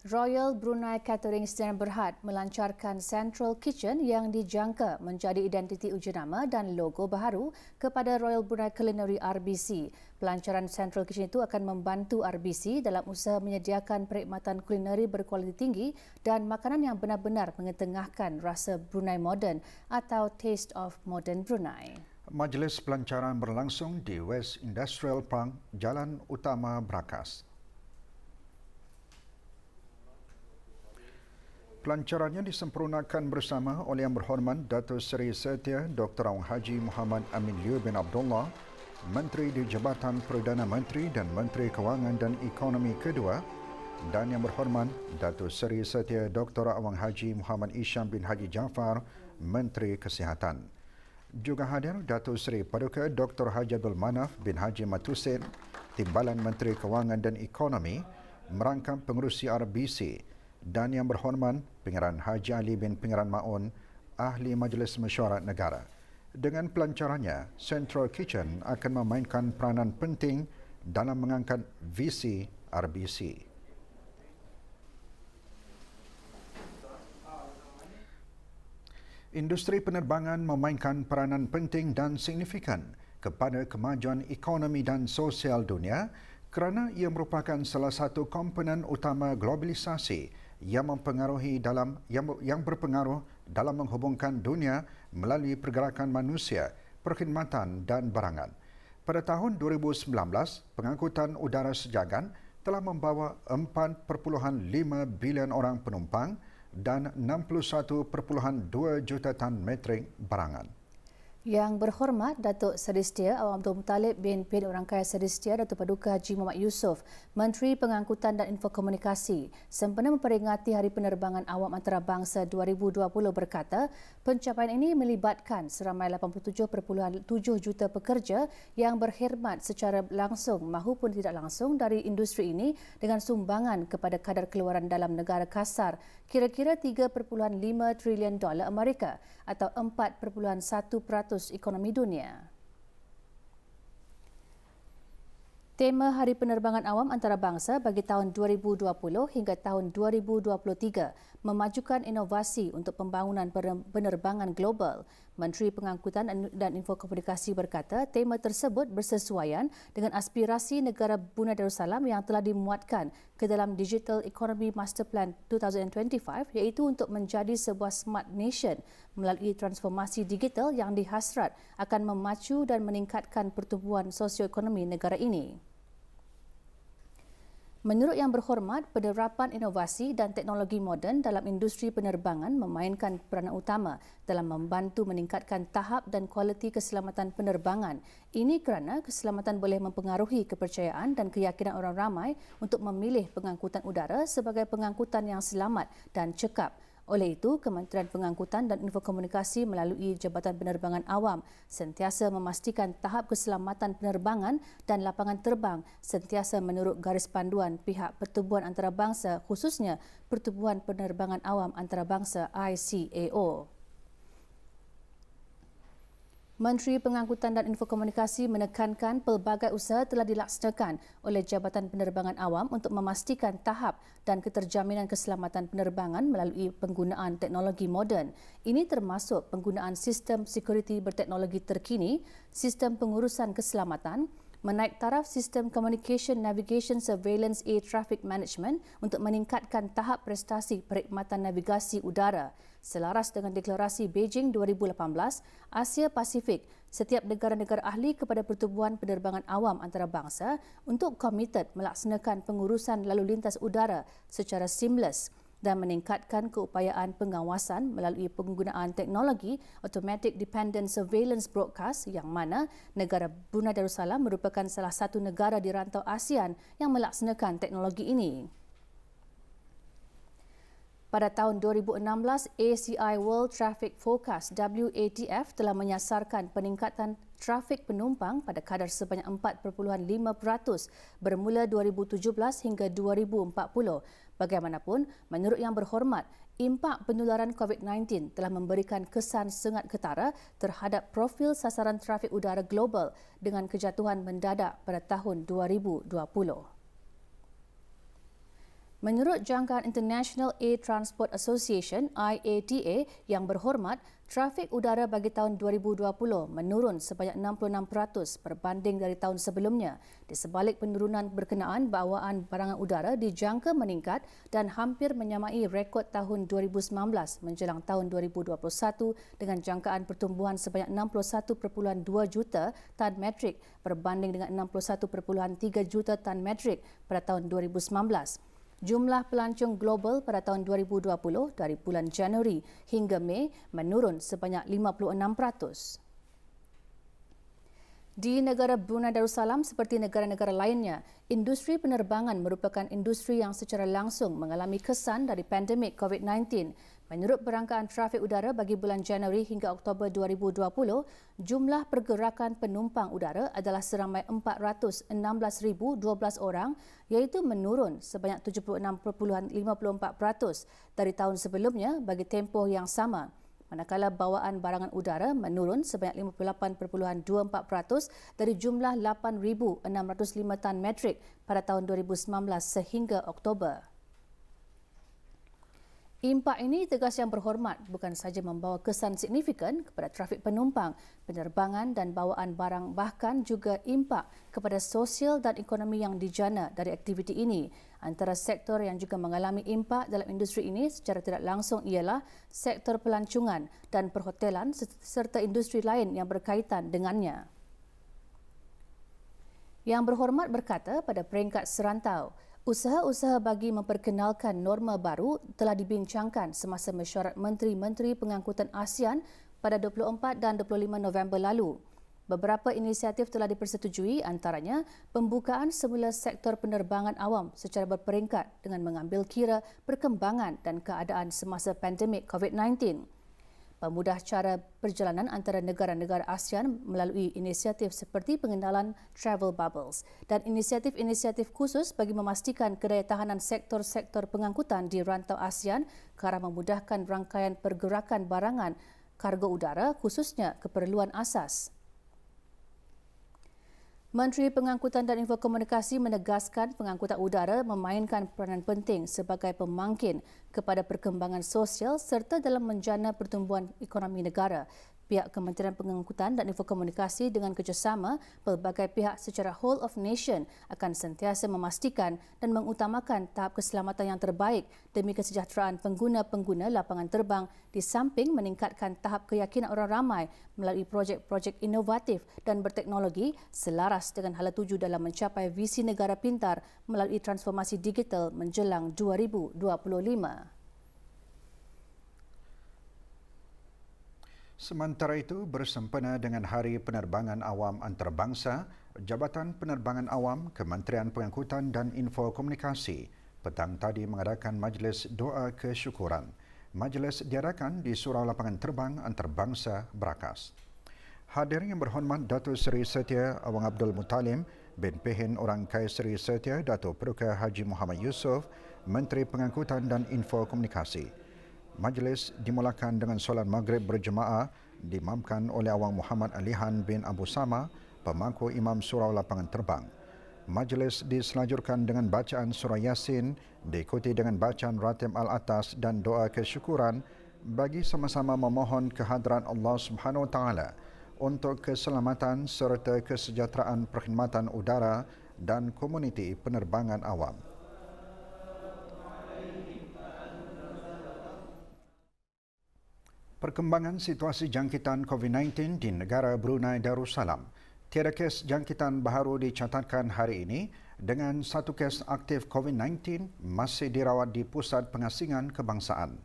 Royal Brunei Catering Sdn Bhd melancarkan Central Kitchen yang dijangka menjadi identiti uji nama dan logo baharu kepada Royal Brunei Culinary RBC. Pelancaran Central Kitchen itu akan membantu RBC dalam usaha menyediakan perkhidmatan kulineri berkualiti tinggi dan makanan yang benar-benar mengetengahkan rasa Brunei moden atau Taste of Modern Brunei. Majlis pelancaran berlangsung di West Industrial Park, Jalan Utama Brakas. Pelancarannya disempurnakan bersama oleh Yang Berhormat Datuk Seri Setia Dr. Awang Haji Muhammad Amin Liu bin Abdullah, Menteri di Jabatan Perdana Menteri dan Menteri Kewangan dan Ekonomi kedua, dan Yang Berhormat Datuk Seri Setia Dr. Awang Haji Muhammad Isham bin Haji Jaafar, Menteri Kesihatan. Juga hadir Datuk Seri Paduka Dr. Haji Abdul Manaf bin Haji Matusin, Timbalan Menteri Kewangan dan Ekonomi, merangkap pengerusi RBC, dan Yang Berhormat Pengeran Haji Ali bin Pengeran Maun, Ahli Majlis Mesyuarat Negara. Dengan pelancarannya, Central Kitchen akan memainkan peranan penting dalam mengangkat visi RBC. Industri penerbangan memainkan peranan penting dan signifikan kepada kemajuan ekonomi dan sosial dunia kerana ia merupakan salah satu komponen utama globalisasi yang berpengaruh dalam menghubungkan dunia melalui pergerakan manusia, perkhidmatan dan barangan. Pada tahun 2019, pengangkutan udara sejagan telah membawa 4.5 bilion orang penumpang dan 61.2 juta tan metrik barangan. Yang Berhormat Datuk Seri Setia Awang Abdul Muttalib bin Orang Kaya Seri Setia Datuk Paduka Haji Muhammad Yusof, Menteri Pengangkutan dan Infokomunikasi, sempena memperingati Hari Penerbangan Awam Antarabangsa 2020 berkata, pencapaian ini melibatkan seramai 87.7 juta pekerja yang berkhidmat secara langsung maupun tidak langsung dari industri ini dengan sumbangan kepada kadar keluaran dalam negara kasar kira-kira $3.5 trilion Amerika atau 4.1% ekonomi dunia. Tema Hari Penerbangan Awam Antarabangsa bagi tahun 2020 hingga tahun 2023 memajukan inovasi untuk pembangunan penerbangan global. Menteri Pengangkutan dan Infokomunikasi berkata tema tersebut bersesuaian dengan aspirasi negara Brunei Darussalam yang telah dimuatkan ke dalam Digital Economy Master Plan 2025 iaitu untuk menjadi sebuah smart nation melalui transformasi digital yang dihasrat akan memacu dan meningkatkan pertumbuhan sosioekonomi negara ini. Menurut Yang Berhormat, penerapan inovasi dan teknologi moden dalam industri penerbangan memainkan peranan utama dalam membantu meningkatkan tahap dan kualiti keselamatan penerbangan. Ini kerana keselamatan boleh mempengaruhi kepercayaan dan keyakinan orang ramai untuk memilih pengangkutan udara sebagai pengangkutan yang selamat dan cekap. Oleh itu, Kementerian Pengangkutan dan Infokomunikasi melalui Jabatan Penerbangan Awam sentiasa memastikan tahap keselamatan penerbangan dan lapangan terbang sentiasa menurut garis panduan pihak Pertubuhan Antarabangsa khususnya Pertubuhan Penerbangan Awam Antarabangsa ICAO. Menteri Pengangkutan dan Infokomunikasi menekankan pelbagai usaha telah dilaksanakan oleh Jabatan Penerbangan Awam untuk memastikan tahap dan keterjaminan keselamatan penerbangan melalui penggunaan teknologi moden. Ini termasuk penggunaan sistem sekuriti berteknologi terkini, sistem pengurusan keselamatan, menaik taraf sistem Communication Navigation Surveillance Air Traffic Management untuk meningkatkan tahap prestasi perkhidmatan navigasi udara. Selaras dengan deklarasi Beijing 2018, Asia Pasifik, setiap negara-negara ahli kepada Pertubuhan Penerbangan Awam Antarabangsa untuk komited melaksanakan pengurusan lalu lintas udara secara seamless dan meningkatkan keupayaan pengawasan melalui penggunaan teknologi Automatic Dependent Surveillance Broadcast yang mana negara Brunei Darussalam merupakan salah satu negara di rantau ASEAN yang melaksanakan teknologi ini. Pada tahun 2016, ACI World Traffic Forecast WATF telah menyasarkan peningkatan trafik penumpang pada kadar sebanyak 4.5% bermula 2017 hingga 2040. Bagaimanapun, menurut Yang Berhormat, impak penularan COVID-19 telah memberikan kesan sengat ketara terhadap profil sasaran trafik udara global dengan kejatuhan mendadak pada tahun 2020. Menurut Jangkaan International Air Transport Association (IATA) yang berhormat, trafik udara bagi tahun 2020 menurun sebanyak 66% berbanding dari tahun sebelumnya. Di sebalik penurunan berkenaan, bawaan barangan udara dijangka meningkat dan hampir menyamai rekod tahun 2019 menjelang tahun 2021 dengan jangkaan pertumbuhan sebanyak 61.2 juta tan metrik berbanding dengan 61.3 juta tan metrik pada tahun 2019. Jumlah pelancong global pada tahun 2020 dari bulan Januari hingga Mei menurun sebanyak 56%. Di negara Brunei Darussalam seperti negara-negara lainnya, industri penerbangan merupakan industri yang secara langsung mengalami kesan dari pandemik COVID-19. Menurut perangkaan trafik udara bagi bulan Januari hingga Oktober 2020, jumlah pergerakan penumpang udara adalah seramai 416,012 orang iaitu menurun sebanyak 76.54% dari tahun sebelumnya bagi tempoh yang sama. Manakala bawaan barangan udara menurun sebanyak 58.24% dari jumlah 8,605 tan metrik pada tahun 2019 sehingga Oktober. Impak ini, tegas Yang Berhormat, bukan sahaja membawa kesan signifikan kepada trafik penumpang, penerbangan dan bawaan barang, bahkan juga impak kepada sosial dan ekonomi yang dijana dari aktiviti ini. Antara sektor yang juga mengalami impak dalam industri ini secara tidak langsung ialah sektor pelancongan dan perhotelan serta industri lain yang berkaitan dengannya. Yang Berhormat berkata pada peringkat serantau, usaha-usaha bagi memperkenalkan norma baru telah dibincangkan semasa mesyuarat Menteri-Menteri Pengangkutan ASEAN pada 24 dan 25 November lalu. Beberapa inisiatif telah dipersetujui, antaranya pembukaan semula sektor penerbangan awam secara berperingkat dengan mengambil kira perkembangan dan keadaan semasa pandemik COVID-19. Pemudah cara perjalanan antara negara-negara ASEAN melalui inisiatif seperti pengenalan travel bubbles dan inisiatif-inisiatif khusus bagi memastikan kedayattahanan sektor-sektor pengangkutan di rantau ASEAN ke arah memudahkan rangkaian pergerakan barangan kargo udara khususnya keperluan asas. Menteri Pengangkutan dan Infokomunikasi menegaskan pengangkutan udara memainkan peranan penting sebagai pemangkin kepada perkembangan sosial serta dalam menjana pertumbuhan ekonomi negara. Pihak Kementerian Pengangkutan dan Infokomunikasi dengan kerjasama pelbagai pihak secara whole of nation akan sentiasa memastikan dan mengutamakan tahap keselamatan yang terbaik demi kesejahteraan pengguna-pengguna lapangan terbang di samping meningkatkan tahap keyakinan orang ramai melalui projek-projek inovatif dan berteknologi selaras dengan hala tuju dalam mencapai visi negara pintar melalui transformasi digital menjelang 2025. Sementara itu, bersempena dengan Hari Penerbangan Awam Antarabangsa, Jabatan Penerbangan Awam, Kementerian Pengangkutan dan Infokomunikasi petang tadi mengadakan majlis doa kesyukuran. Majlis diadakan di Surau Lapangan Terbang Antarabangsa Berakas. Hadirin yang berhormat Datuk Seri Setia Awang Abdul Mutalim, bin Pehin Orang Kaya Seri Setia Datuk Peruka Haji Muhammad Yusof, Menteri Pengangkutan dan Infokomunikasi. Majlis dimulakan dengan solat maghrib berjemaah diimamkan oleh Awang Muhammad Alihan bin Abu Sama, pemangku Imam Surau Lapangan Terbang. Majlis diselanjutkan dengan bacaan surah Yasin, diikuti dengan bacaan Ratib Al-Atas dan doa kesyukuran bagi sama-sama memohon kehadrat Allah Subhanahu Wa Taala untuk keselamatan serta kesejahteraan perkhidmatan udara dan komuniti penerbangan awam. Perkembangan situasi jangkitan COVID-19 di negara Brunei Darussalam. Tiada kes jangkitan baharu dicatatkan hari ini dengan satu kes aktif COVID-19 masih dirawat di Pusat Pengasingan Kebangsaan.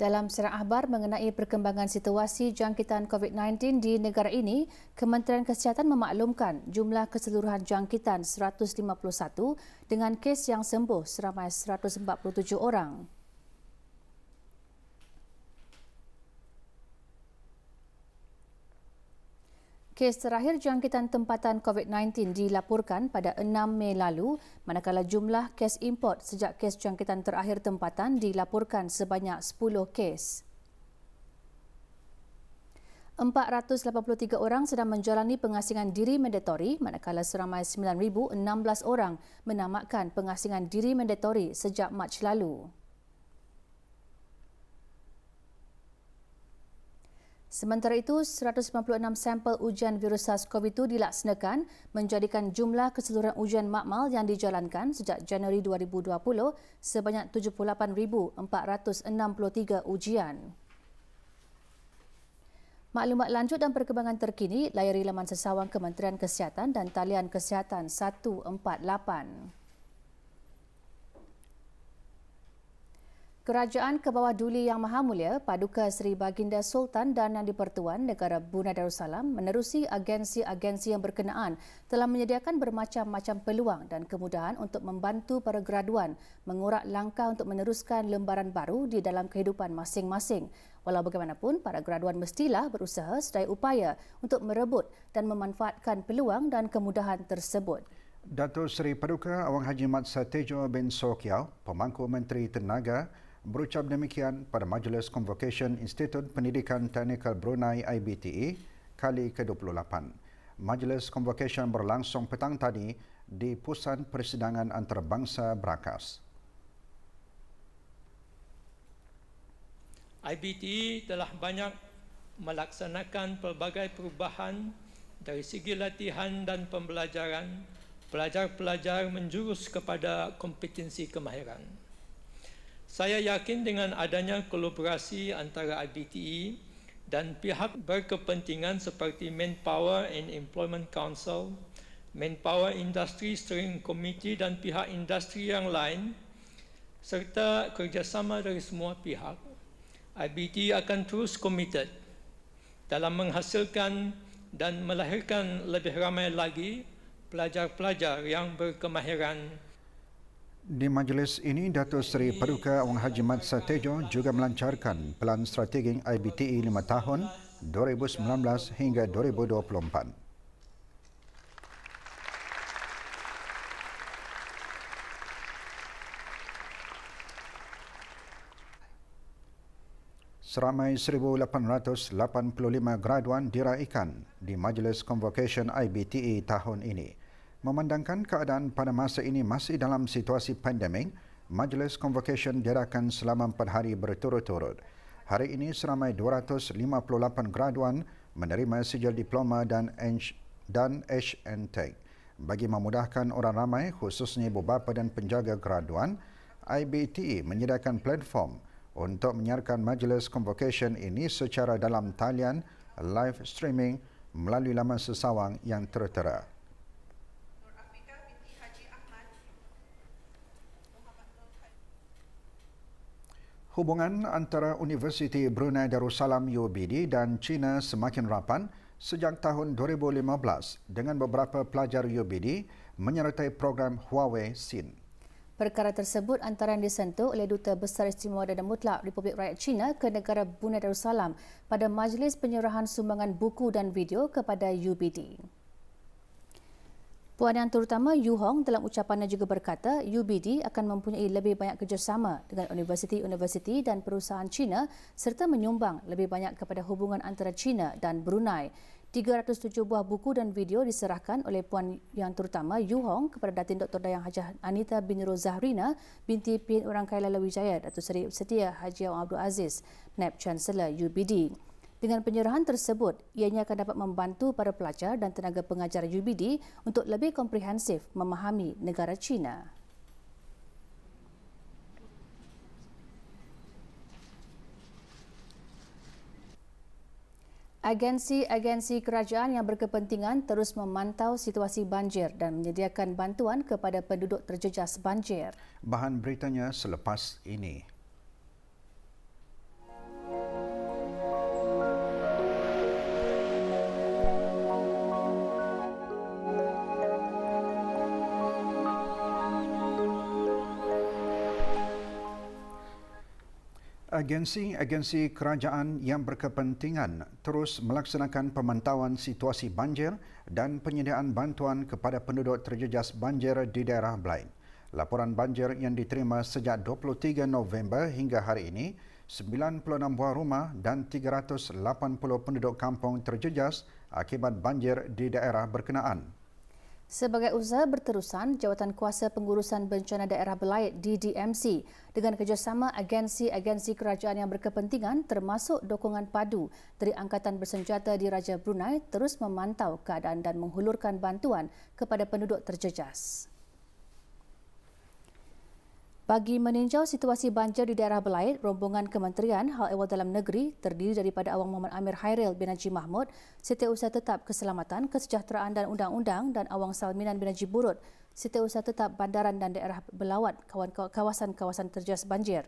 Dalam serang akhbar mengenai perkembangan situasi jangkitan COVID-19 di negara ini, Kementerian Kesihatan memaklumkan jumlah keseluruhan jangkitan 151 dengan kes yang sembuh seramai 147 orang. Kes terakhir jangkitan tempatan COVID-19 dilaporkan pada 6 Mei lalu, manakala jumlah kes import sejak kes jangkitan terakhir tempatan dilaporkan sebanyak 10 kes. 483 orang sedang menjalani pengasingan diri mandatori manakala seramai 9,016 orang menamatkan pengasingan diri mandatori sejak Mac lalu. Sementara itu, 196 sampel ujian virus SARS-CoV-2 dilaksanakan menjadikan jumlah keseluruhan ujian makmal yang dijalankan sejak Januari 2020 sebanyak 78,463 ujian. Maklumat lanjut dan perkembangan terkini layari laman sesawang Kementerian Kesihatan dan talian Kesihatan 148. Kerajaan ke bawah Duli Yang Maha Mulia Paduka Seri Baginda Sultan dan Yang di-Pertuan Negara Brunei Darussalam menerusi agensi-agensi yang berkenaan telah menyediakan bermacam-macam peluang dan kemudahan untuk membantu para graduan mengurak langkah untuk meneruskan lembaran baru di dalam kehidupan masing-masing. Walau bagaimanapun, para graduan mestilah berusaha sedaya upaya untuk merebut dan memanfaatkan peluang dan kemudahan tersebut. Datuk Seri Paduka Awang Haji Mat Satejo bin Sokiau, Pemangku Menteri Tenaga, berucap demikian pada Majlis Convocation Institut Pendidikan Teknikal Brunei IBTE kali ke-28. Majlis Convocation berlangsung petang tadi di Pusat Persidangan Antarabangsa Brakas. IBTE telah banyak melaksanakan pelbagai perubahan dari segi latihan dan pembelajaran pelajar-pelajar menjurus kepada kompetensi kemahiran. Saya yakin dengan adanya kolaborasi antara IBTE dan pihak berkepentingan seperti Manpower and Employment Council, Manpower Industry Steering Committee dan pihak industri yang lain, serta kerjasama dari semua pihak, IBTE akan terus komited dalam menghasilkan dan melahirkan lebih ramai lagi pelajar-pelajar yang berkemahiran. Di majlis ini, Datuk Seri Paduka Awang Haji Mat Satejo juga melancarkan pelan strategi IBTE 5 tahun 2019 hingga 2024. Seramai 1,885 graduan diraikan di Majlis Convocation IBTE tahun ini. Memandangkan keadaan pada masa ini masih dalam situasi pandemik, Majlis Convocation diadakan selama 4 hari berturut-turut. Hari ini seramai 258 graduan menerima sijil diploma dan HNTech. Bagi memudahkan orang ramai, khususnya ibu bapa dan penjaga graduan, IBTE menyediakan platform untuk menyiarkan Majlis Convocation ini secara dalam talian live streaming melalui laman sesawang yang tertera. Hubungan antara Universiti Brunei Darussalam UBD dan China semakin rapat sejak tahun 2015 dengan beberapa pelajar UBD menyertai program Huawei SIN. Perkara tersebut antara yang disentuh oleh Duta Besar Istimewa dan Mutlak Republik Rakyat China ke negara Brunei Darussalam pada majlis penyerahan sumbangan buku dan video kepada UBD. Puan Yang Terutama Yu Hong dalam ucapannya juga berkata UBD akan mempunyai lebih banyak kerjasama dengan universiti-universiti dan perusahaan China serta menyumbang lebih banyak kepada hubungan antara China dan Brunei. 307 buah buku dan video diserahkan oleh Puan Yang Terutama Yu Hong kepada Datin Dr. Dayang Hajah Anita bin Rozahrina binti Pin Orang Kaya Lalawijaya Datuk Seri Setia Haji Awang Abdul Aziz, Naib Chancellor UBD. Dengan penyerahan tersebut, ianya akan dapat membantu para pelajar dan tenaga pengajar UBD untuk lebih komprehensif memahami negara China. Agensi-agensi kerajaan yang berkepentingan terus memantau situasi banjir dan menyediakan bantuan kepada penduduk terjejas banjir. Bahan beritanya selepas ini. Agensi-agensi kerajaan yang berkepentingan terus melaksanakan pemantauan situasi banjir dan penyediaan bantuan kepada penduduk terjejas banjir di daerah Blain. Laporan banjir yang diterima sejak 23 November hingga hari ini 96 buah rumah dan 380 penduduk kampung terjejas akibat banjir di daerah berkenaan. Sebagai usaha berterusan, Jawatan Kuasa Pengurusan Bencana Daerah Belait DDMC dengan kerjasama agensi-agensi kerajaan yang berkepentingan termasuk dukungan padu dari Angkatan Bersenjata di Raja Brunei terus memantau keadaan dan menghulurkan bantuan kepada penduduk terjejas. Bagi meninjau situasi banjir di daerah Belait, rombongan Kementerian Hal Ehwal Dalam Negeri terdiri daripada Awang Muhammad Amir Hairil bin Haji Mahmud, Setiausaha Tetap Keselamatan, Kesejahteraan dan Undang-Undang dan Awang Salminan bin Haji Burut, Setiausaha Tetap Bandaran dan Daerah Belawat kawasan-kawasan terjejas banjir.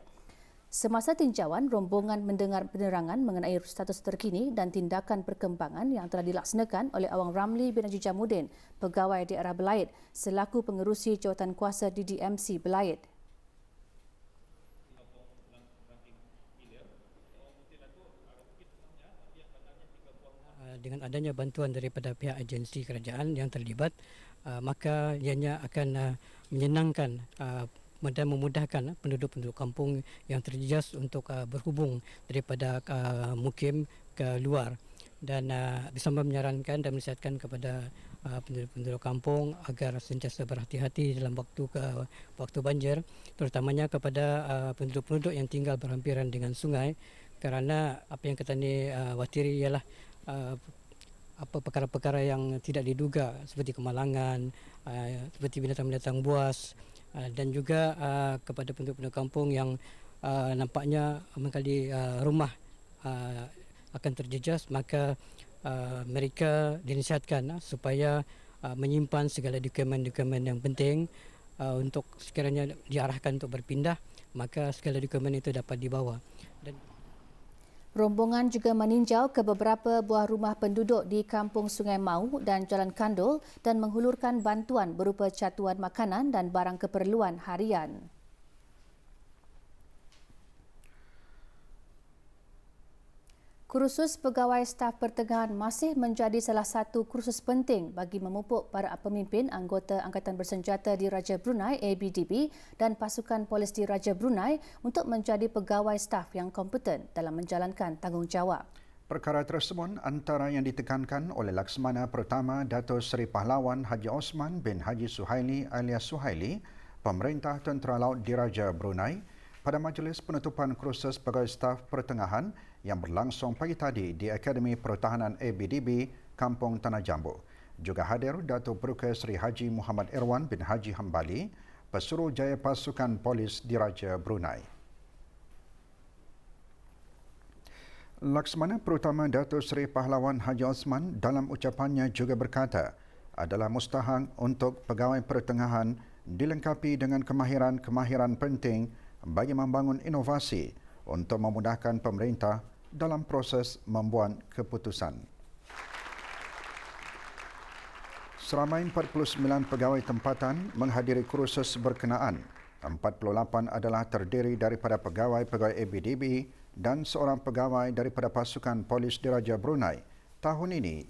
Semasa tinjauan, rombongan mendengar penerangan mengenai status terkini dan tindakan perkembangan yang telah dilaksanakan oleh Awang Ramli bin Haji Jamuddin, Pegawai Daerah Belait, selaku pengerusi Jawatan Kuasa DDMC Belait. Dengan adanya bantuan daripada pihak agensi kerajaan yang terlibat, maka ianya akan menyenangkan dan memudahkan penduduk-penduduk kampung yang terjejas untuk berhubung daripada mukim ke luar, dan bersama menyarankan dan menasihatkan kepada penduduk-penduduk kampung agar sentiasa berhati-hati dalam waktu banjir, terutamanya kepada penduduk-penduduk yang tinggal berhampiran dengan sungai, kerana apa yang kita watiri ialah perkara-perkara yang tidak diduga seperti kemalangan, seperti binatang-binatang buas, dan juga kepada penduduk-penduduk kampung yang nampaknya mengkali rumah akan terjejas, maka mereka dinasihatkan supaya menyimpan segala dokumen-dokumen yang penting untuk sekiranya diarahkan untuk berpindah, maka segala dokumen itu dapat dibawa. Rombongan juga meninjau ke beberapa buah rumah penduduk di Kampung Sungai Mau dan Jalan Kandul dan menghulurkan bantuan berupa catuan makanan dan barang keperluan harian. Kursus Pegawai Staf Pertengahan masih menjadi salah satu kursus penting bagi memupuk para pemimpin anggota Angkatan Bersenjata di Raja Brunei ABDB dan pasukan polis di Raja Brunei untuk menjadi pegawai staf yang kompeten dalam menjalankan tanggungjawab. Perkara tersebut antara yang ditekankan oleh Laksamana Pertama Dato' Seri Pahlawan Haji Osman bin Haji Suhaili alias Suhaili, Pemerintah Tentera Laut di Raja Brunei pada majlis penutupan kursus pegawai staf pertengahan yang berlangsung pagi tadi di Akademi Pertahanan ABDB, Kampung Tanah Jambu. Juga hadir Datuk Peruka Seri Haji Muhammad Irwan bin Haji Hambali, Pesuruhjaya Pasukan Polis di Raja Brunei. Laksamana Perutama Datuk Seri Pahlawan Haji Osman dalam ucapannya juga berkata, adalah mustahak untuk pegawai pertengahan dilengkapi dengan kemahiran-kemahiran penting bagi membangun inovasi untuk memudahkan pemerintah dalam proses membuat keputusan. Seramai 49 pegawai tempatan menghadiri kursus berkenaan. 48 adalah terdiri daripada pegawai-pegawai ABDB dan seorang pegawai daripada pasukan polis di Raja Brunei. Tahun ini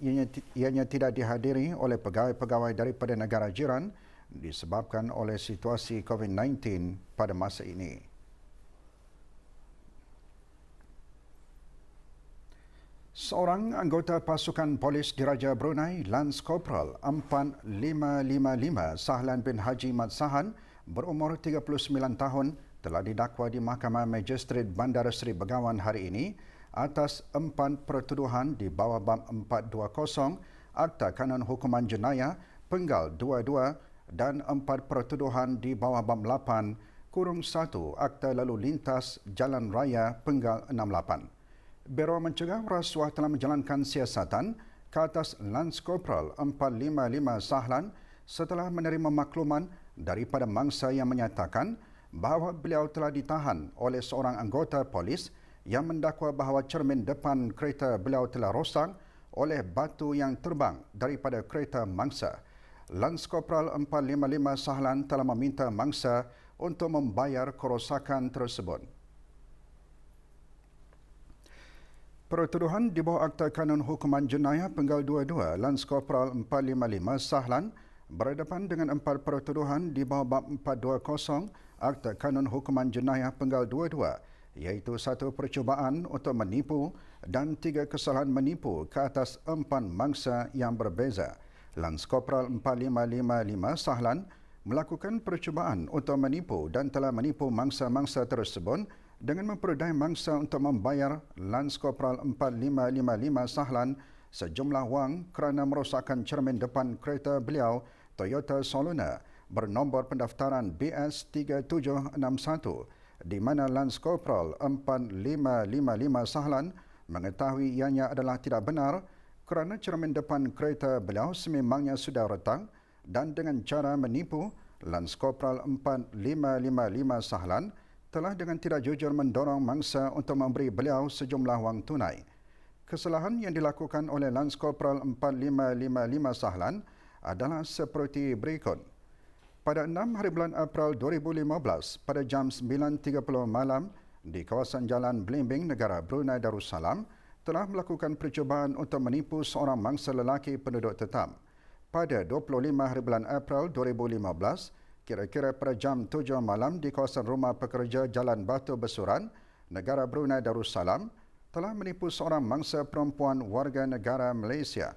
ianya tidak dihadiri oleh pegawai-pegawai daripada negara jiran disebabkan oleh situasi COVID-19 pada masa ini. Seorang anggota pasukan polis di Raja Brunei, Lance Corporal 4555 Sahlan bin Haji Mat Sahan berumur 39 tahun telah didakwa di Mahkamah Magistrate Bandar Seri Begawan hari ini atas 4 pertuduhan di bawah bab 420 Akta Kanun Hukuman Jenayah Penggal 22 dan 4 pertuduhan di bawah bab 8-1 Akta Lalu Lintas Jalan Raya Penggal 68. Biro Mencegah Rasuah telah menjalankan siasatan ke atas Lance Corporal 455 Sahlan setelah menerima makluman daripada mangsa yang menyatakan bahawa beliau telah ditahan oleh seorang anggota polis yang mendakwa bahawa cermin depan kereta beliau telah rosak oleh batu yang terbang daripada kereta mangsa. Lance Corporal 455 Sahlan telah meminta mangsa untuk membayar kerosakan tersebut. Pertuduhan di bawah Akta Kanun Hukuman Jenayah Penggal 22 Lance Corporal 455 Sahlan berhadapan dengan 4 pertuduhan di bawah bab 420 Akta Kanun Hukuman Jenayah Penggal 22 iaitu 1 percubaan untuk menipu dan 3 kesalahan menipu ke atas 4 mangsa yang berbeza. Lance Corporal 4555 Sahlan melakukan percubaan untuk menipu dan telah menipu mangsa-mangsa tersebut dengan memperdaya mangsa untuk membayar Lance Corporal 4555 Sahlan sejumlah wang kerana merosakkan cermin depan kereta beliau Toyota Soluna bernombor pendaftaran BS3761 di mana Lance Corporal 4555 Sahlan mengetahui ianya adalah tidak benar kerana cermin depan kereta beliau sememangnya sudah retak dan dengan cara menipu, Lance Corporal 4555 Sahlan telah dengan tidak jujur mendorong mangsa untuk memberi beliau sejumlah wang tunai. Kesalahan yang dilakukan oleh Lance Corporal 4555 Sahlan adalah seperti berikut. Pada 6 hari bulan April 2015 pada jam 9.30 malam di kawasan Jalan Blimbing, negara Brunei Darussalam telah melakukan percubaan untuk menipu seorang mangsa lelaki penduduk tetap. Pada 25 hari bulan April 2015, kira-kira pada jam 7 malam di kawasan Rumah Pekerja Jalan Batu Besuran, negara Brunei Darussalam telah menipu seorang mangsa perempuan warga negara Malaysia.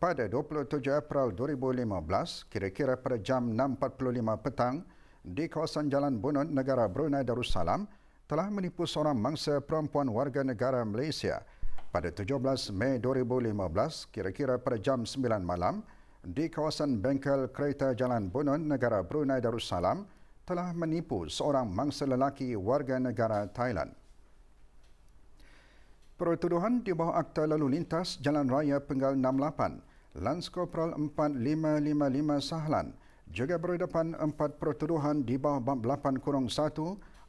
Pada 27 April 2015, kira-kira pada jam 6.45 petang, di kawasan Jalan Bunut, negara Brunei Darussalam, telah menipu seorang mangsa perempuan warga negara Malaysia. Pada 17 Mei 2015, kira-kira pada jam 9 malam, di kawasan bengkel kereta Jalan Bunut, negara Brunei Darussalam, telah menipu seorang mangsa lelaki warga negara Thailand. Pertuduhan di bawah Akta Lalu Lintas Jalan Raya Penggal 68, Lance Corporal 4555 Sahlan juga berhadapan 4 pertuduhan di bawah Bab 8-1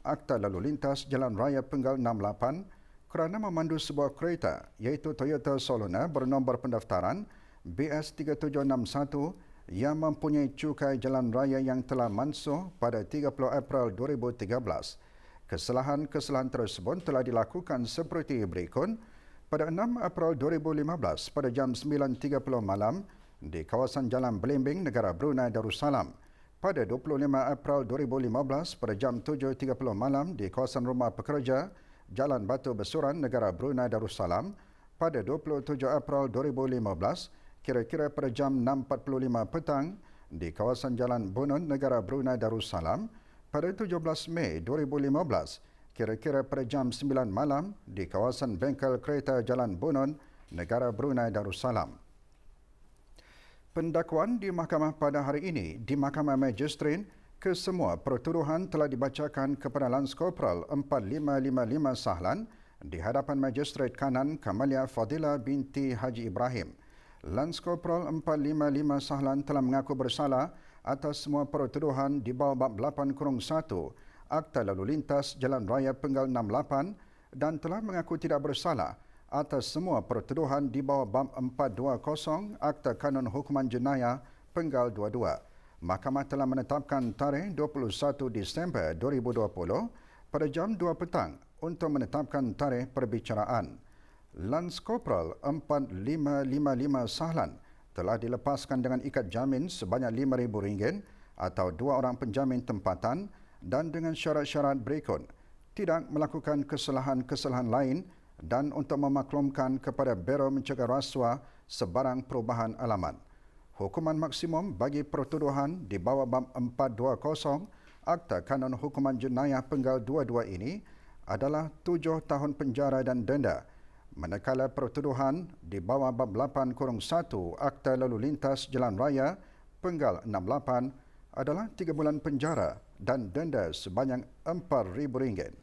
Akta Lalu Lintas Jalan Raya Penggal 68 kerana memandu sebuah kereta iaitu Toyota Soluna bernombor pendaftaran BS3761 yang mempunyai cukai jalan raya yang telah mansuh pada 30 April 2013. Kesalahan-kesalahan tersebut telah dilakukan seperti berikut. Pada 6 April 2015 pada jam 9.30 malam di kawasan Jalan Belimbing, negara Brunei Darussalam. Pada 25 April 2015 pada jam 7.30 malam di kawasan Rumah Pekerja Jalan Batu Besuran, negara Brunei Darussalam. Pada 27 April 2015 kira-kira pada jam 6.45 petang di kawasan Jalan Bunut, negara Brunei Darussalam. Pada 17 Mei 2015 kira-kira pada jam 9 malam di kawasan bengkel kereta Jalan Bunut, negara Brunei Darussalam. Pendakwaan di mahkamah pada hari ini di Mahkamah Magistrat kesemua pertuduhan telah dibacakan kepada Lance Corporal 4555 Sahlan di hadapan Magistrat Kanan Kamalia Fadila binti Haji Ibrahim. Lance Corporal 4555 Sahlan telah mengaku bersalah atas semua pertuduhan di bawah Bab 8-1 Akta Lalu Lintas Jalan Raya Penggal 68 dan telah mengaku tidak bersalah atas semua pertuduhan di bawah Bab 420 Akta Kanun Hukuman Jenayah Penggal 22. Mahkamah telah menetapkan tarikh 21 Disember 2020 pada jam 2 petang untuk menetapkan tarikh perbicaraan. Lance Corporal 4555 Sahlan telah dilepaskan dengan ikat jamin sebanyak RM5,000 atau 2 orang penjamin tempatan dan dengan syarat-syarat berikut, tidak melakukan kesalahan-kesalahan lain dan untuk memaklumkan kepada Biro Mencegah Rasuah sebarang perubahan alamat. Hukuman maksimum bagi pertuduhan di bawah Bab 420 Akta Kanun Hukuman Jenayah Penggal 22 ini adalah 7 tahun penjara dan denda, manakala pertuduhan di bawah Bab 8-1 Akta Lalu Lintas Jalan Raya Penggal 68 adalah 3 bulan penjara dan denda sebanyak RM4,000.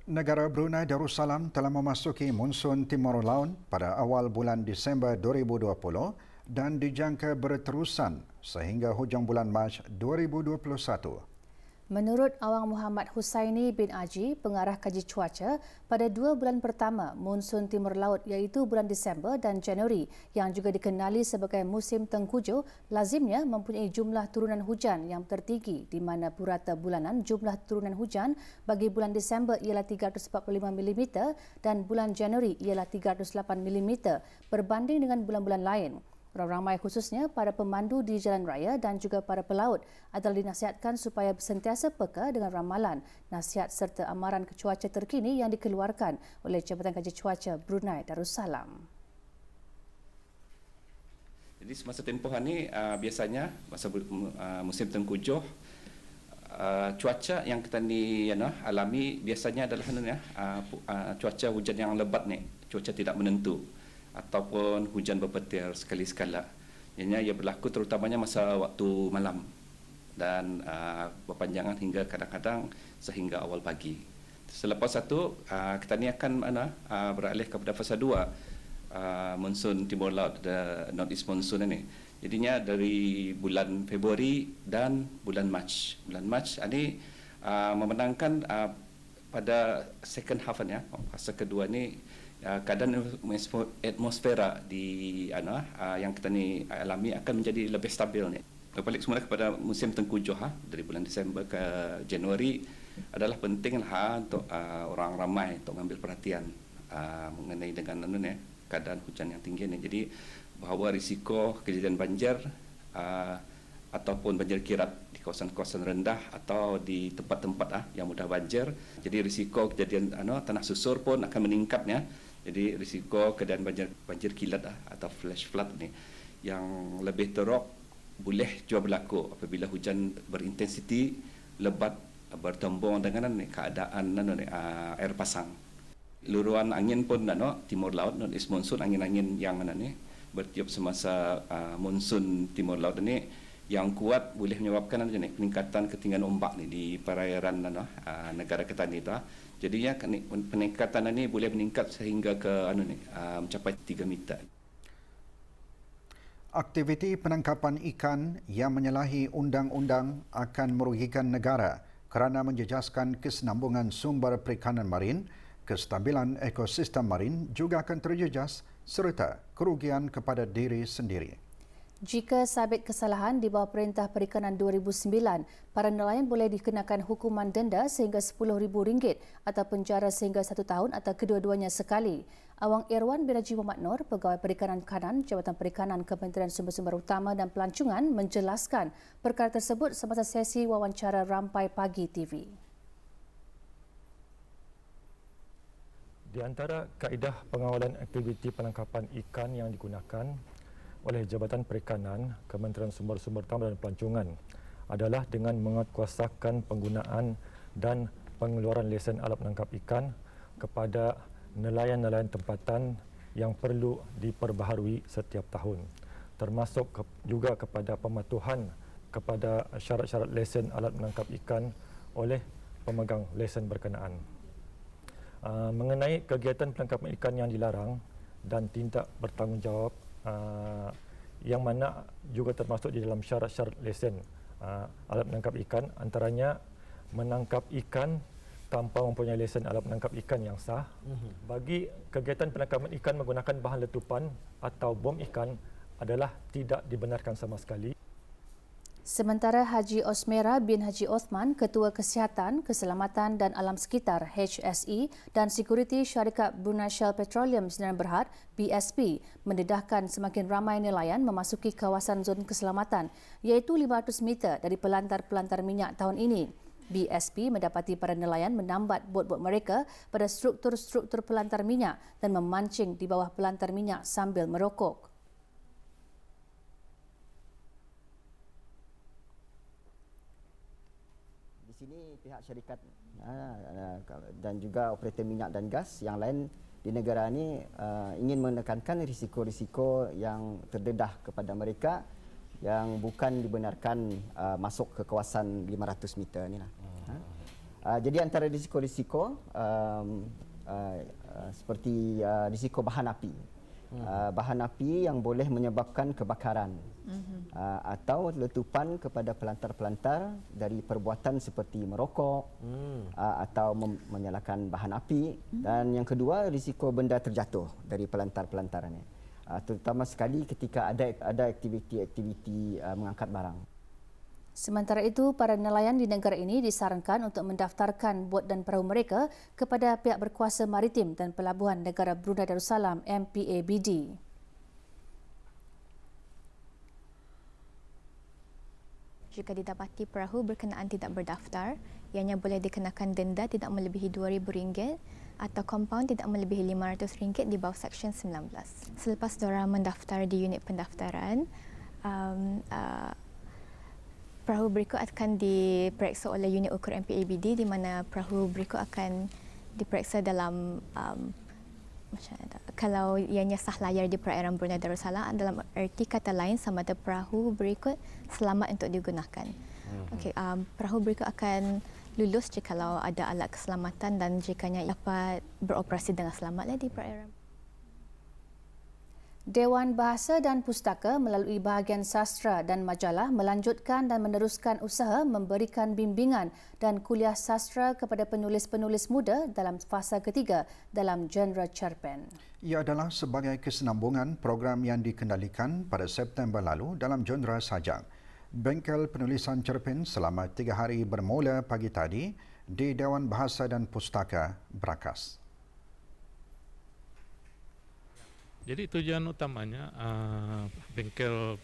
Negara Brunei Darussalam telah memasuki monsun Timur Laut pada awal bulan Disember 2020 dan dijangka berterusan sehingga hujung bulan Mac 2021. Menurut Awang Muhammad Husaini bin Aji, pengarah kaji cuaca, pada 2 bulan pertama monsun Timur Laut iaitu bulan Disember dan Januari yang juga dikenali sebagai musim tengkujuh lazimnya mempunyai jumlah turunan hujan yang tertinggi di mana purata bulanan jumlah turunan hujan bagi bulan Disember ialah 345 mm dan bulan Januari ialah 308 mm berbanding dengan bulan-bulan lain. Orang ramai khususnya para pemandu di jalan raya dan juga para pelaut adalah dinasihatkan supaya sentiasa peka dengan ramalan, nasihat serta amaran cuaca terkini yang dikeluarkan oleh Jabatan Kaji Cuaca Brunei Darussalam. Jadi semasa tempoh ni biasanya masa musim tengkujuh cuaca yang kita ni alami biasanya adalah cuaca hujan yang lebat ni, cuaca tidak menentu ataupun hujan berpetir sekali-sekala. Ia berlaku terutamanya masa waktu malam dan berpanjangan hingga kadang-kadang sehingga awal pagi. Selepas itu kita ni akan beralih kepada fasa 2 monsun timur laut, the north east monsoon ini. Jadinya dari bulan Februari dan bulan Mac. Bulan Mac ini memenangkan pada second half fasa kedua ni keadaan atmosfera di yang kita ni alami akan menjadi lebih stabil ni. Berbalik semula kepada musim tengkujuh dari bulan Disember ke Januari adalah pentinglah untuk orang ramai untuk mengambil perhatian mengenai dengan keadaan hujan yang tinggi ni. Jadi bahawa risiko kejadian banjir ataupun banjir kirap di kawasan-kawasan rendah atau di tempat-tempat yang mudah banjir. Jadi risiko kejadian tanah susur pun akan meningkatnya. Jadi risiko keadaan banjir kilat atau flash flood ni yang lebih teruk boleh juga berlaku apabila hujan berintensiti lebat bertembung dengan keadaan air pasang. Luruan angin pun timur laut, north east monsoon, angin-angin yang bertiup semasa monsun timur laut ini yang kuat boleh menyebabkan peningkatan ketinggian ombak di perairan negara kita ni tu. Jadinya peningkatan ini boleh meningkat sehingga ke mencapai 3 meter. Aktiviti penangkapan ikan yang menyalahi undang-undang akan merugikan negara kerana menjejaskan kesinambungan sumber perikanan marin, kestabilan ekosistem marin juga akan terjejas serta kerugian kepada diri sendiri. Jika sabit kesalahan di bawah Perintah Perikanan 2009, para nelayan boleh dikenakan hukuman denda sehingga RM10,000 atau penjara sehingga 1 tahun atau kedua-duanya sekali. Awang Irwan bin Haji Muhammad Nur, Pegawai Perikanan Kanan Jabatan Perikanan Kementerian Sumber-Sumber Utama dan Pelancongan menjelaskan perkara tersebut semasa sesi wawancara Rampai Pagi TV. Di antara kaedah pengawalan aktiviti penangkapan ikan yang digunakan oleh Jabatan Perikanan, Kementerian Sumber-Sumber Utama dan Pelancongan adalah dengan menguatkuasakan penggunaan dan pengeluaran lesen alat menangkap ikan kepada nelayan-nelayan tempatan yang perlu diperbaharui setiap tahun, termasuk juga kepada pematuhan kepada syarat-syarat lesen alat menangkap ikan oleh pemegang lesen berkenaan. Mengenai kegiatan penangkapan ikan yang dilarang dan tindak bertanggungjawab yang mana juga termasuk di dalam syarat-syarat lesen alat menangkap ikan, antaranya menangkap ikan tanpa mempunyai lesen alat menangkap ikan yang sah. Bagi kegiatan penangkapan ikan menggunakan bahan letupan atau bom ikan adalah tidak dibenarkan sama sekali. Sementara Haji Osmera bin Haji Osman, Ketua Kesihatan, Keselamatan dan Alam Sekitar HSE dan Sekuriti Syarikat Brunei Shell Petroleum Sdn Bhd BSP mendedahkan semakin ramai nelayan memasuki kawasan zon keselamatan iaitu 500 meter dari pelantar-pelantar minyak tahun ini. BSP mendapati para nelayan menambat bot-bot mereka pada struktur-struktur pelantar minyak dan memancing di bawah pelantar minyak sambil merokok. Di sini pihak syarikat dan juga operator minyak dan gas yang lain di negara ini ingin menekankan risiko-risiko yang terdedah kepada mereka yang bukan dibenarkan masuk ke kawasan 500 meter ni lah. Jadi antara risiko-risiko seperti risiko bahan api. Bahan api yang boleh menyebabkan kebakaran atau letupan kepada pelantar-pelantar dari perbuatan seperti merokok atau menyalakan bahan api. Dan yang kedua, risiko benda terjatuh dari pelantar-pelantar ini, terutama sekali ketika ada aktiviti-aktiviti mengangkat barang. Sementara itu, para nelayan di negara ini disarankan untuk mendaftarkan bot dan perahu mereka kepada pihak berkuasa maritim dan pelabuhan negara Brunei Darussalam MPABD. Jika didapati perahu berkenaan tidak berdaftar, ianya boleh dikenakan denda tidak melebihi RM2,000 atau kompaun tidak melebihi RM500 di bawah Seksyen 19. Selepas diorang mendaftar di unit pendaftaran, perahu berikut akan diperiksa oleh unit ukur MPABD di mana perahu berikut akan diperiksa dalam kalau ianya sah layar di perairan Brunei Darussalam, dalam erti kata lain sama ada perahu berikut selamat untuk digunakan. Perahu berikut akan lulus jikalau ada alat keselamatan dan jikanya dapat beroperasi dengan selamat di perairan. Dewan Bahasa dan Pustaka melalui bahagian sastra dan majalah melanjutkan dan meneruskan usaha memberikan bimbingan dan kuliah sastra kepada penulis-penulis muda dalam fasa ketiga dalam genre cerpen. Ia adalah sebagai kesinambungan program yang dikendalikan pada September lalu dalam genre sajak. Bengkel penulisan cerpen selama 3 hari bermula pagi tadi di Dewan Bahasa dan Pustaka, Brakas. Jadi tujuan utamanya bengkel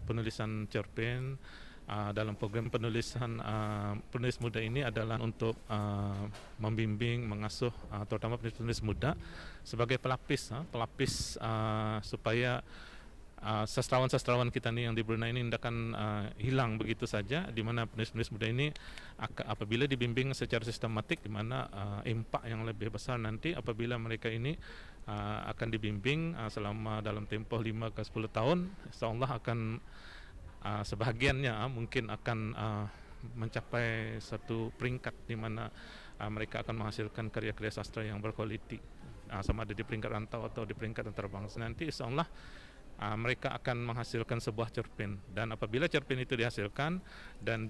penulisan cerpen dalam program penulisan penulis muda ini adalah untuk membimbing, mengasuh terutama penulis muda sebagai pelapis supaya sastrawan-sastrawan kita ni yang di Brunei ini tidak akan hilang begitu saja, di mana penulis-penulis muda ini apabila dibimbing secara sistematik, di mana impak yang lebih besar nanti apabila mereka ini akan dibimbing selama dalam tempoh 5 ke 10 tahun, insyaallah akan sebahagiannya mungkin akan mencapai satu peringkat di mana mereka akan menghasilkan karya-karya sastra yang berkualiti, sama ada di peringkat rantau atau di peringkat antarabangsa. Nanti insyaallah mereka akan menghasilkan sebuah cerpen, dan apabila cerpen itu dihasilkan dan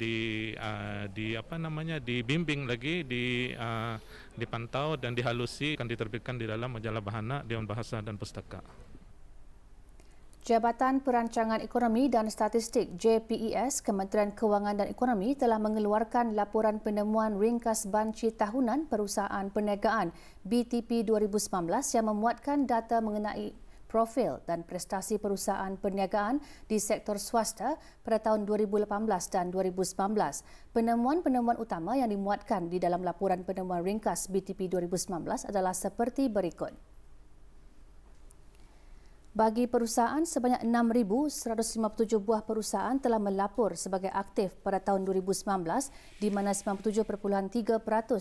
dibimbing lagi, dipantau dan dihalusi, akan diterbitkan di dalam majalah Bahana Dewan Bahasa dan Pustaka. Jabatan Perancangan Ekonomi dan Statistik JPES Kementerian Kewangan dan Ekonomi telah mengeluarkan laporan penemuan ringkas banci tahunan Perusahaan Perniagaan BTP 2019 yang memuatkan data mengenai profil dan prestasi perusahaan perniagaan di sektor swasta pada tahun 2018 dan 2019. Penemuan-penemuan utama yang dimuatkan di dalam laporan penemuan ringkas BTP 2019 adalah seperti berikut. Bagi perusahaan, sebanyak 6,157 buah perusahaan telah melapor sebagai aktif pada tahun 2019, di mana 97.3%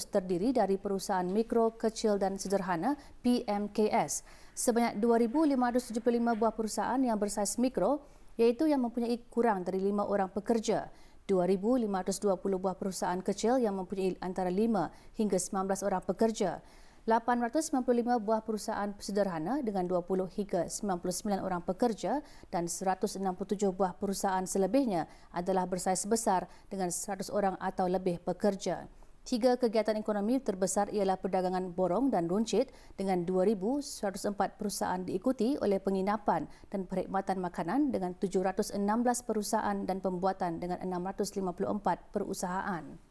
terdiri dari perusahaan mikro, kecil dan sederhana PMKS. Sebanyak 2,575 buah perusahaan yang bersaiz mikro, iaitu yang mempunyai kurang dari 5 orang pekerja. 2,520 buah perusahaan kecil yang mempunyai antara 5 hingga 19 orang pekerja. 895 buah perusahaan sederhana dengan 20 hingga 99 orang pekerja dan 167 buah perusahaan selebihnya adalah bersaiz besar dengan 100 orang atau lebih pekerja. 3 kegiatan ekonomi terbesar ialah perdagangan borong dan runcit dengan 2,104 perusahaan, diikuti oleh penginapan dan perkhidmatan makanan dengan 716 perusahaan dan pembuatan dengan 654 perusahaan.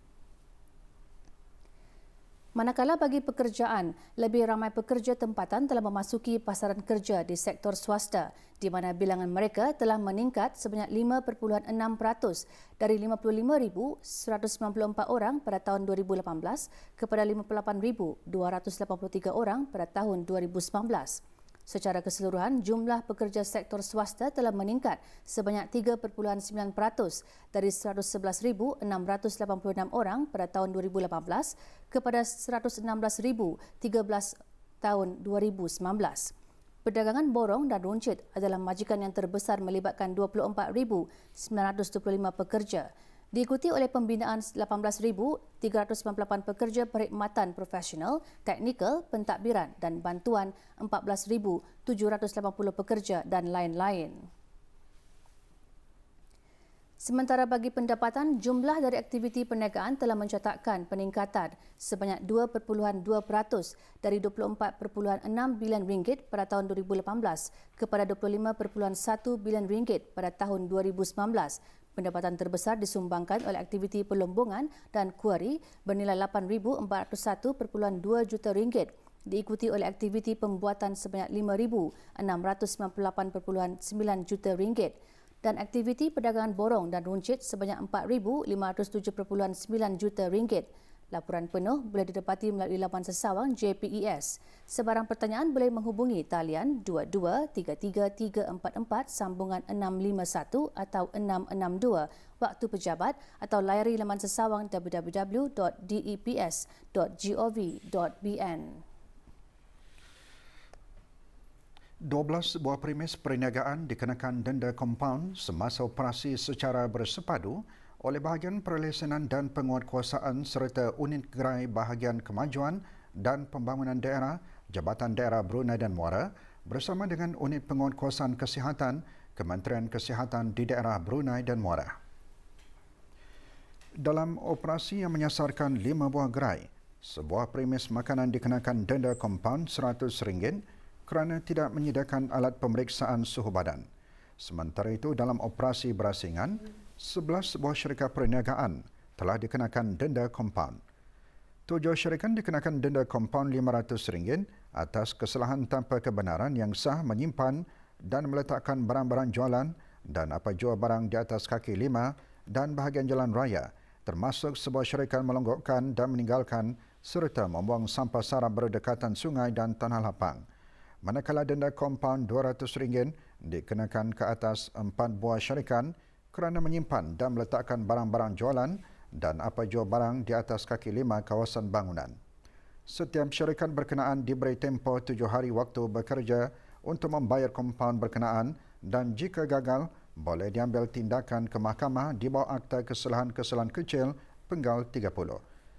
Manakala bagi pekerjaan, lebih ramai pekerja tempatan telah memasuki pasaran kerja di sektor swasta, di mana bilangan mereka telah meningkat sebanyak 5.6% dari 55,194 orang pada tahun 2018 kepada 58,283 orang pada tahun 2019. Secara keseluruhan, jumlah pekerja sektor swasta telah meningkat sebanyak 3.9% dari 111,686 orang pada tahun 2018 kepada 116,013 tahun 2019. Perdagangan borong dan runcit adalah majikan yang terbesar melibatkan 24,925 pekerja. Diikuti oleh pembinaan 18,398 pekerja perkhidmatan profesional, teknikal, pentadbiran dan bantuan 14,780 pekerja dan lain-lain. Sementara bagi pendapatan, jumlah dari aktiviti perniagaan telah mencatatkan peningkatan sebanyak 2.2% dari RM24.6 bilion pada tahun 2018 kepada RM25.1 bilion pada tahun 2019. Pendapatan terbesar disumbangkan oleh aktiviti perlombongan dan kuari bernilai RM8,401.2 juta, diikuti oleh aktiviti pembuatan sebanyak RM5,698.9 juta. dan aktiviti perdagangan borong dan runcit sebanyak RM4,507.9 juta. Laporan penuh boleh didapati melalui laman sesawang JPES. Sebarang pertanyaan boleh menghubungi talian 223344 sambungan 651 atau 662 waktu pejabat atau layari laman sesawang www.deps.gov.bn. 12 buah premis perniagaan dikenakan denda kompaun semasa operasi secara bersepadu oleh bahagian perlesenan dan penguatkuasaan serta unit gerai bahagian kemajuan dan pembangunan daerah Jabatan Daerah Brunei dan Muara bersama dengan unit penguatkuasaan kesihatan Kementerian Kesihatan di daerah Brunei dan Muara. Dalam operasi yang menyasarkan 5 buah gerai, sebuah premis makanan dikenakan denda kompaun RM100 kerana tidak menyediakan alat pemeriksaan suhu badan. Sementara itu, dalam operasi berasingan, 11 buah syarikat perniagaan telah dikenakan denda kompaun. 7 syarikat dikenakan denda kompaun RM500 atas kesalahan tanpa kebenaran yang sah menyimpan dan meletakkan barang-barang jualan dan apa jual barang di atas kaki lima dan bahagian jalan raya, termasuk sebuah syarikat melonggokkan dan meninggalkan serta membuang sampah sarap berdekatan sungai dan tanah lapang. Manakala denda kompaun RM200 dikenakan ke atas 4 buah syarikat kerana menyimpan dan meletakkan barang-barang jualan dan apa jual barang di atas kaki lima kawasan bangunan. Setiap syarikat berkenaan diberi tempoh 7 hari waktu bekerja untuk membayar kompaun berkenaan dan jika gagal, boleh diambil tindakan ke mahkamah di bawah Akta Kesalahan-Kesalahan Kecil Penggal 30.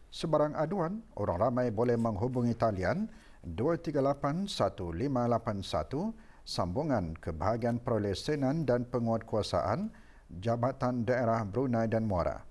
Sebarang aduan, orang ramai boleh menghubungi talian 238-1581 sambungan ke bahagian perlesenan dan penguatkuasaan Jabatan Daerah Brunei dan Muara.